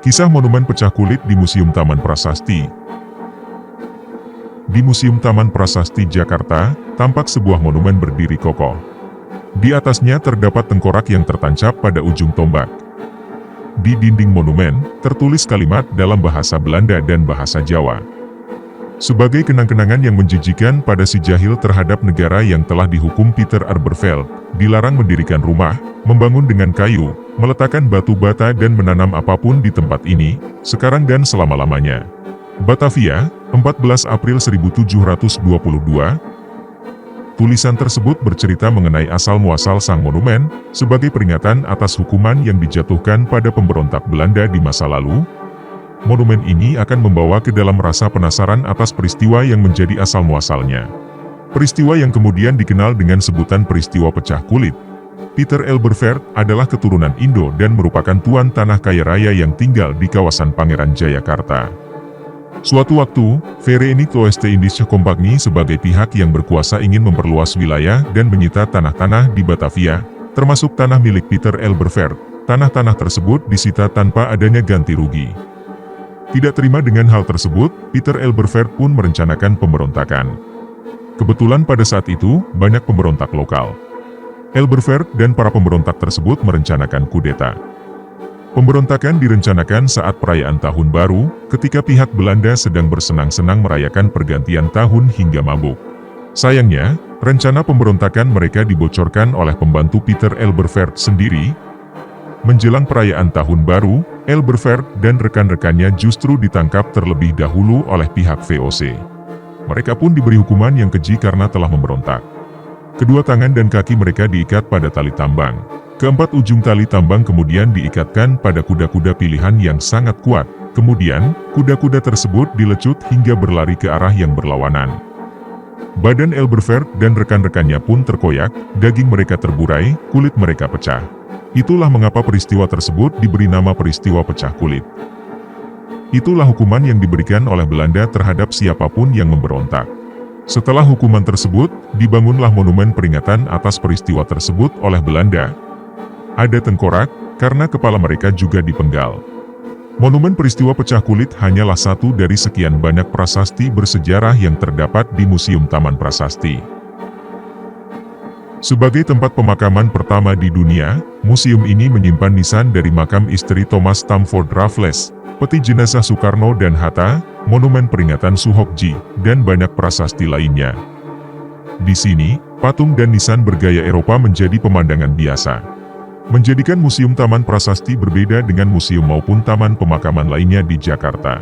Kisah monumen pecah kulit di Museum Taman Prasasti. Di Museum Taman Prasasti Jakarta, tampak sebuah monumen berdiri kokoh. Di atasnya terdapat tengkorak yang tertancap pada ujung tombak. Di dinding monumen, tertulis kalimat dalam bahasa Belanda dan bahasa Jawa. Sebagai kenang-kenangan yang menjijikan pada si jahil terhadap negara yang telah dihukum, Peter Aberfeldt dilarang mendirikan rumah, membangun dengan kayu, meletakkan batu bata dan menanam apapun di tempat ini, sekarang dan selama-lamanya. Batavia, 14 April 1722. Tulisan tersebut bercerita mengenai asal-muasal sang monumen, sebagai peringatan atas hukuman yang dijatuhkan pada pemberontak Belanda di masa lalu. Monumen ini akan membawa ke dalam rasa penasaran atas peristiwa yang menjadi asal-muasalnya. Peristiwa yang kemudian dikenal dengan sebutan peristiwa pecah kulit. Peter Aberfeldt adalah keturunan Indo dan merupakan tuan tanah kaya raya yang tinggal di kawasan Pangeran Jayakarta. Suatu waktu, Verenigd Oost-Indische Compagnie sebagai pihak yang berkuasa ingin memperluas wilayah dan menyita tanah-tanah di Batavia, termasuk tanah milik Peter Aberfeldt. Tanah-tanah tersebut disita tanpa adanya ganti rugi. Tidak terima dengan hal tersebut, Peter Aberfeldt pun merencanakan pemberontakan. Kebetulan pada saat itu, banyak pemberontak lokal. Aberfeldt dan para pemberontak tersebut merencanakan kudeta. Pemberontakan direncanakan saat perayaan Tahun Baru, ketika pihak Belanda sedang bersenang-senang merayakan pergantian tahun hingga mabuk. Sayangnya, rencana pemberontakan mereka dibocorkan oleh pembantu Peter Aberfeldt sendiri. Menjelang perayaan Tahun Baru, Aberfeldt dan rekan-rekannya justru ditangkap terlebih dahulu oleh pihak VOC. Mereka pun diberi hukuman yang keji karena telah memberontak. Kedua tangan dan kaki mereka diikat pada tali tambang. Keempat ujung tali tambang kemudian diikatkan pada kuda-kuda pilihan yang sangat kuat. Kemudian, kuda-kuda tersebut dilecut hingga berlari ke arah yang berlawanan. Badan Aberfeldt dan rekan-rekannya pun terkoyak, daging mereka terburai, kulit mereka pecah. Itulah mengapa peristiwa tersebut diberi nama peristiwa pecah kulit. Itulah hukuman yang diberikan oleh Belanda terhadap siapapun yang memberontak. Setelah hukuman tersebut, dibangunlah monumen peringatan atas peristiwa tersebut oleh Belanda. Ada tengkorak, karena kepala mereka juga dipenggal. Monumen peristiwa pecah kulit hanyalah satu dari sekian banyak prasasti bersejarah yang terdapat di Museum Taman Prasasti. Sebagai tempat pemakaman pertama di dunia, museum ini menyimpan nisan dari makam istri Thomas Stamford Raffles, peti jenazah Soekarno dan Hatta, monumen peringatan Suhokji, dan banyak prasasti lainnya. Di sini, patung dan nisan bergaya Eropa menjadi pemandangan biasa. Menjadikan Museum Taman Prasasti berbeda dengan museum maupun taman pemakaman lainnya di Jakarta.